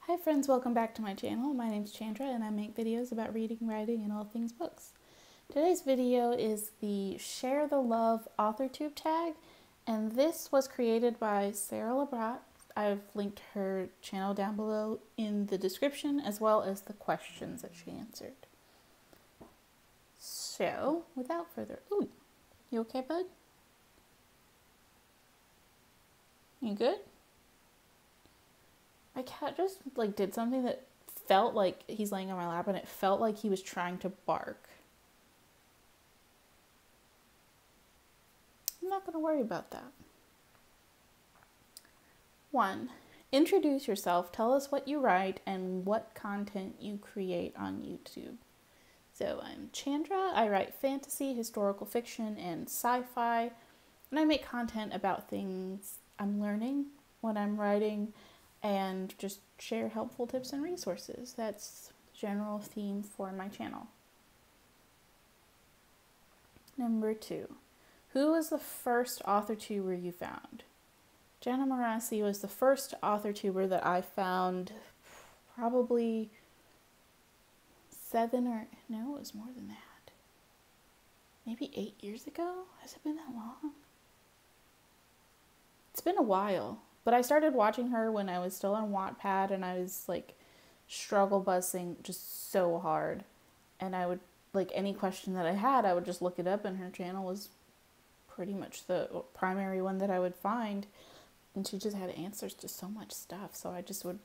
Hi friends, welcome back to my channel. My name is Chandra and I make videos about reading, writing, and all things books. Today's video is the Share the Love Authortube tag, and this was created by Sara Lubratt. I've linked her channel down below in the description as well as the questions that she answered. So, without further ado, you okay, bud? You good? My cat just did something that felt like he's laying on my lap and it felt like he was trying to bark. I'm not going to worry about that. 1. Introduce yourself. Tell us what you write and what content you create on YouTube. So I'm Chandra. I write fantasy, historical fiction, and sci-fi. And I make content about things I'm learning when I'm writing and just share helpful tips and resources. That's the general theme for my channel. Number 2. Who was the first authortuber you found? Jenna Marassi was the first authortuber that I found probably it was more than that. Maybe 8 years ago? Has it been that long? It's been a while. But I started watching her when I was still on Wattpad and I was struggle bussing just so hard. And I would, any question that I had, I would just look it up and her channel was pretty much the primary one that I would find. And she just had answers to so much stuff. So I just would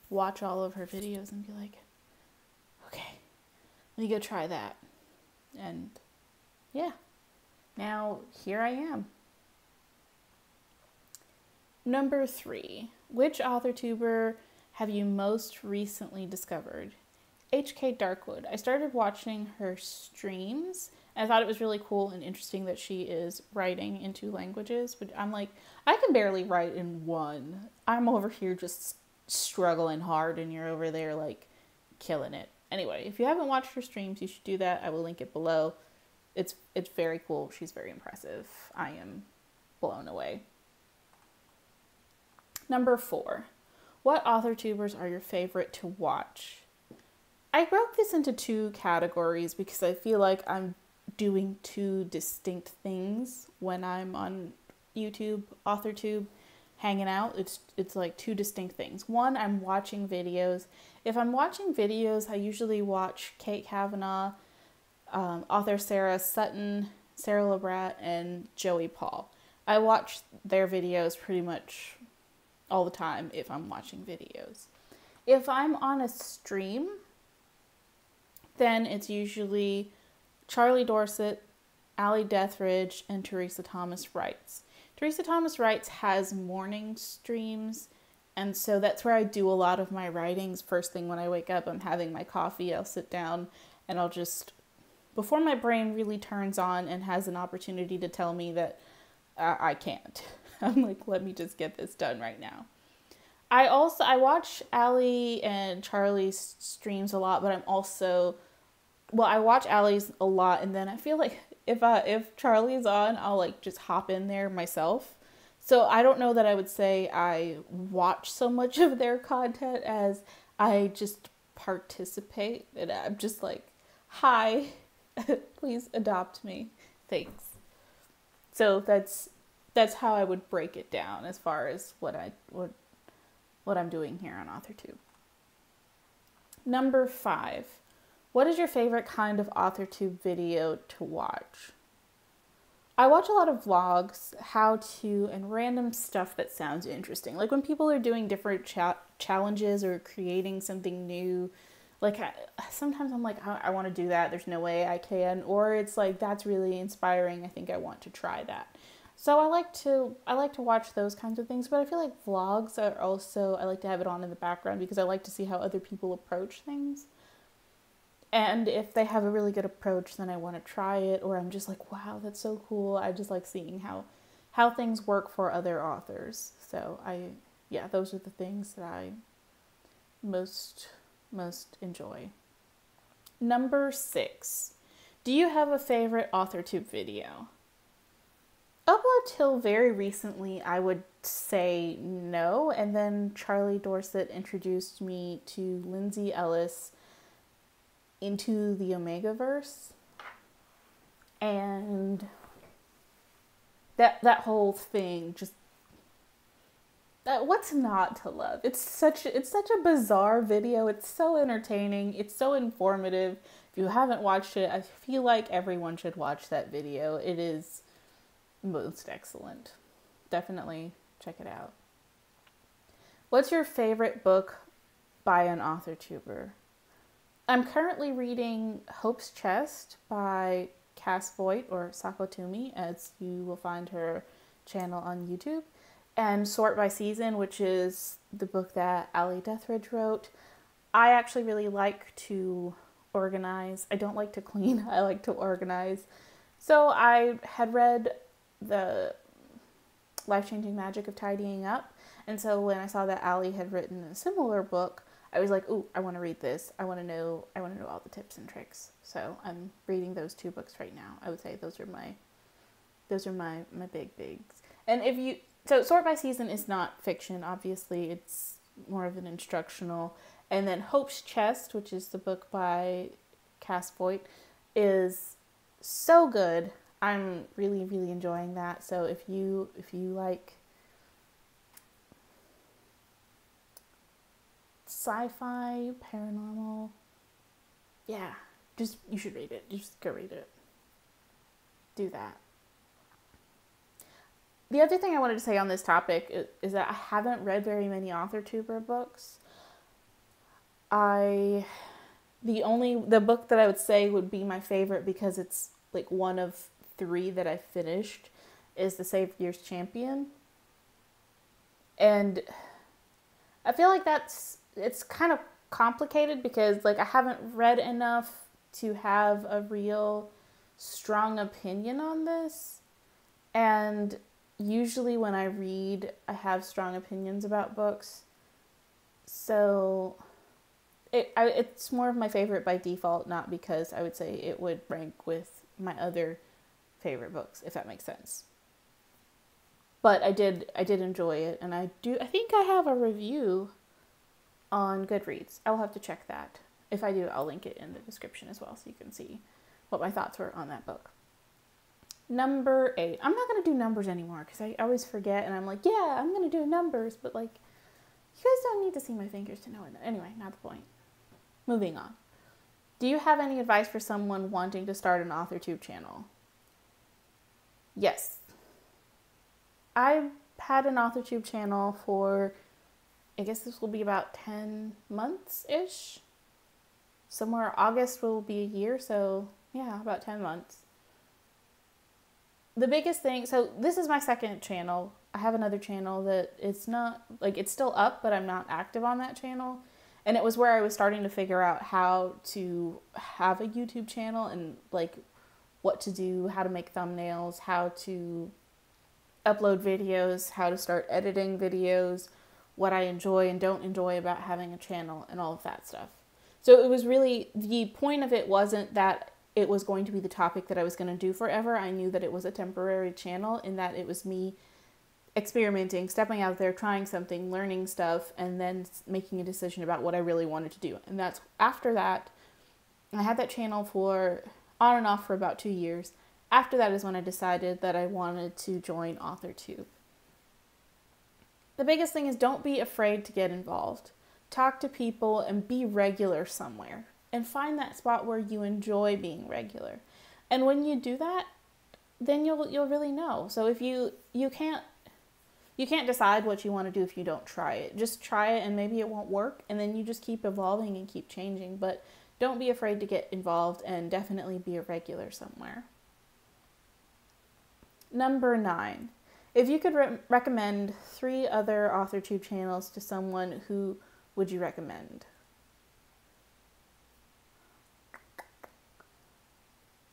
watch all of her videos and be like, okay, let me go try that. And yeah, now here I am. Number 3, which authortuber have you most recently discovered? HK Darkwood. I started watching her streams and I thought it was really cool and interesting that she is writing in 2 languages, but I'm like, I can barely write in 1. I'm over here just struggling hard and you're over there killing it. Anyway, if you haven't watched her streams, you should do that. I will link it below. It's very cool. She's very impressive. I am blown away. Number 4, what authortubers are your favorite to watch? I broke this into 2 categories because I feel like I'm doing 2 distinct things when I'm on YouTube, Authortube, hanging out. It's like 2 distinct things. 1, I'm watching videos. If I'm watching videos, I usually watch Kate Kavanaugh, author Sarah Sutton, Sara Lubratt, and Joey Paul. I watch their videos pretty much all the time if I'm watching videos. If I'm on a stream, then it's usually Charlie Dorset, Allie Deathridge, and Teresa Thomas Writes. Teresa Thomas Writes has morning streams, and so that's where I do a lot of my writings. First thing when I wake up, I'm having my coffee, I'll sit down and I'll just, before my brain really turns on and has an opportunity to tell me that I can't. I'm like, let me just get this done right now. I watch Allie and Charlie's streams a lot, but I watch Allie's a lot, and then I feel like if Charlie's on, I'll just hop in there myself. So I don't know that I would say I watch so much of their content as I just participate, and I'm just like, hi, please adopt me, thanks. So that's how I would break it down as far as what I'm doing here on Authortube. Number 5, what is your favorite kind of Authortube video to watch? I watch a lot of vlogs, how-to, and random stuff that sounds interesting. Like when people are doing different challenges or creating something new. Sometimes I'm like, I want to do that. There's no way I can. Or it's like, that's really inspiring. I think I want to try that. So I like to watch those kinds of things, but I feel like vlogs are also, I like to have it on in the background because I like to see how other people approach things. And if they have a really good approach, then I want to try it, or I'm just like, wow, that's so cool. I just like seeing how things work for other authors. So those are the things that I most enjoy. Number 6, do you have a favorite Authortube video? Up until very recently, I would say no, and then Charlie Dorset introduced me to Lindsay Ellis into the Omegaverse, and that whole thing just, what's not to love? It's such a bizarre video. It's so entertaining. It's so informative. If you haven't watched it, I feel like everyone should watch that video. It is most excellent. Definitely check it out. What's your favorite book by an authortuber? I'm currently reading Hope's Chest by Cass Voigt, or Sakotumi, as you will find her channel on YouTube, and Sort by Season, which is the book that Ali Deathridge wrote. I actually really like to organize. I don't like to clean. I like to organize. So I had read The Life-Changing Magic of Tidying Up, and so when I saw that Ali had written a similar book, I was like, ooh, I want to read this. I want to know all the tips and tricks. So I'm reading those two books right now. I would say those are my big bigs. And so Sort by Season is not fiction, obviously. It's more of an instructional. And then Hope's Chest, which is the book by Cass Voigt, is so good. I'm really, really enjoying that. So if you like sci-fi, paranormal, yeah, you should read it. Just go read it. Do that. The other thing I wanted to say on this topic is that I haven't read very many authortuber books. The book that I would say would be my favorite, because it's like one of 3 that I finished, is The Savior's Champion. And I feel like it's kind of complicated, because like I haven't read enough to have a real strong opinion on this. And usually when I read, I have strong opinions about books. So it's more of my favorite by default, not because I would say it would rank with my other favorite books, if that makes sense. But I did enjoy it, and I think I have a review on Goodreads. I'll have to check that. If I do, I'll link it in the description as well, so you can see what my thoughts were on that book. Number 8. I'm not going to do numbers anymore, because I always forget, and I'm like, yeah, I'm going to do numbers, but like, you guys don't need to see my fingers to know it. Anyway, not the point. Moving on. Do you have any advice for someone wanting to start an AuthorTube channel? Yes. I've had an AuthorTube channel for, I guess this will be about 10 months-ish. Somewhere August will be a year, so yeah, about 10 months. The biggest thing, so this is my second channel. I have another channel that it's not, like, it's still up, but I'm not active on that channel. And it was where I was starting to figure out how to have a YouTube channel, and like what to do, how to make thumbnails, how to upload videos, how to start editing videos, what I enjoy and don't enjoy about having a channel, and all of that stuff. So it was really, the point of it wasn't that it was going to be the topic that I was going to do forever. I knew that it was a temporary channel, in that it was me experimenting, stepping out there, trying something, learning stuff, and then making a decision about what I really wanted to do. And that's after that, I had that channel for on and off for about 2 years. After that is when I decided that I wanted to join AuthorTube. The biggest thing is, don't be afraid to get involved. Talk to people and be regular somewhere. And find that spot where you enjoy being regular. And when you do that, then you'll really know. So if you can't decide what you want to do if you don't try it. Just try it, and maybe it won't work, and then you just keep evolving and keep changing. But don't be afraid to get involved, and definitely be a regular somewhere. Number 9. If you could recommend 3 other AuthorTube channels to someone, who would you recommend?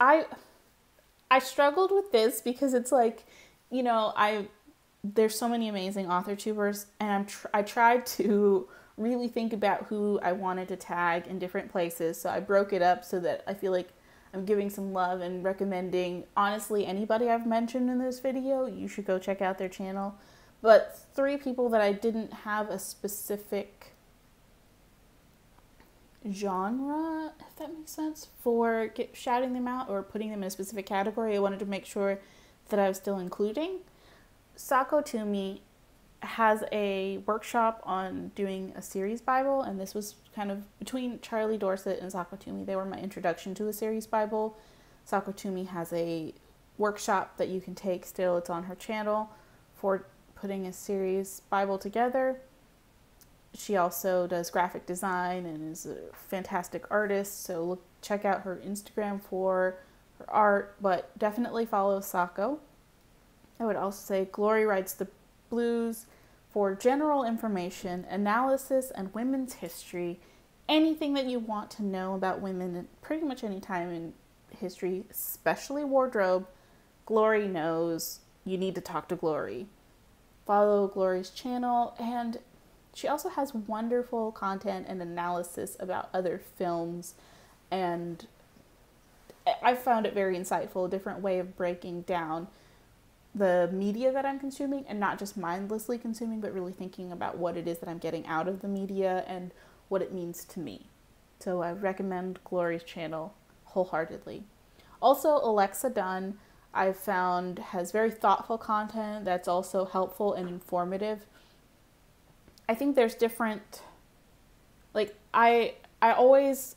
I struggled with this, because it's like, you know, there's so many amazing AuthorTubers, and I tried to really think about who I wanted to tag in different places. So I broke it up so that I feel like I'm giving some love and recommending, honestly, anybody I've mentioned in this video, you should go check out their channel. But 3 people that I didn't have a specific genre, if that makes sense, for shouting them out or putting them in a specific category, I wanted to make sure that I was still including. Authortube has a workshop on doing a series Bible, and this was kind of between Charlie Dorset and Authortube. They were my introduction to a series Bible. Authortube has a workshop that you can take still. It's on her channel for putting a series Bible together. She also does graphic design and is a fantastic artist, so check out her Instagram for her art, but definitely follow Sako. I would also say Glory Writes the Blues for general information, analysis, and women's history. Anything that you want to know about women at pretty much any time in history, especially wardrobe, Glory knows. You need to talk to Glory. Follow Glory's channel, and she also has wonderful content and analysis about other films, and I found it very insightful, a different way of breaking down the media that I'm consuming, and not just mindlessly consuming, but really thinking about what it is that I'm getting out of the media and what it means to me. So I recommend Glory's channel wholeheartedly. Also, Alexa Dunn, I've found, has very thoughtful content that's also helpful and informative. I think there's different, like, I always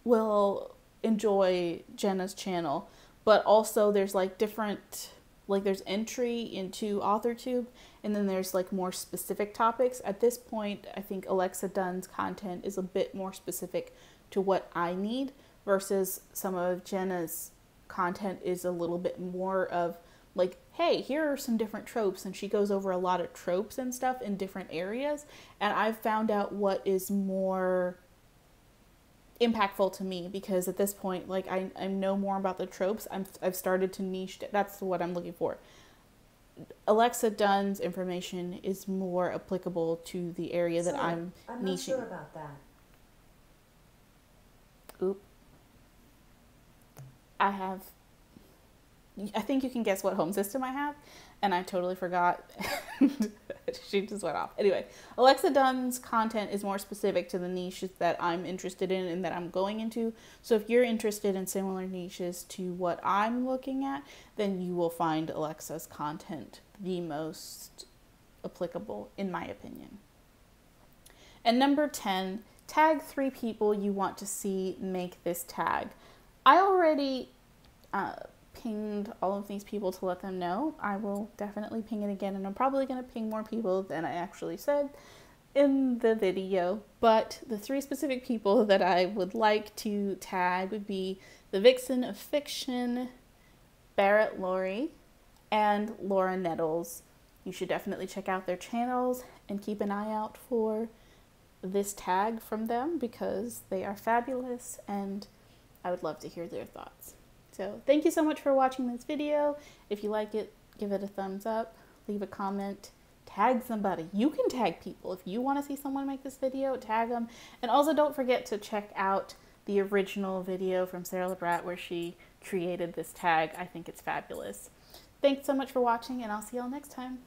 will enjoy Jenna's channel, but also there's like different, like there's entry into Authortube, and then there's like more specific topics. At this point, I think Alexa Dunn's content is a bit more specific to what I need, versus some of Jenna's content is a little bit more of like, hey, here are some different tropes, and she goes over a lot of tropes and stuff in different areas, and I've found out what is more impactful to me, because at this point, like, I know more about the tropes. I've started to niche. That's what I'm looking for. Alexa Dunn's information is more applicable to the area that I'm niching. Not sure about that. Oop. I think you can guess what home system I have, and I totally forgot. She just went off. Anyway, Alexa Dunn's content is more specific to the niches that I'm interested in and that I'm going into. So if you're interested in similar niches to what I'm looking at, then you will find Alexa's content the most applicable, in my opinion. And number 10, tag 3 people you want to see make this tag. I already pinged all of these people to let them know. I will definitely ping it again, and I'm probably going to ping more people than I actually said in the video. But the 3 specific people that I would like to tag would be the Vixen of Fiction, Barrett Laurie, and Laura Nettles. You should definitely check out their channels and keep an eye out for this tag from them, because they are fabulous and I would love to hear their thoughts. So thank you so much for watching this video. If you like it, give it a thumbs up, leave a comment, tag somebody. You can tag people. If you want to see someone make this video, tag them. And also don't forget to check out the original video from Sara Lubratt where she created this tag. I think it's fabulous. Thanks so much for watching, and I'll see y'all next time.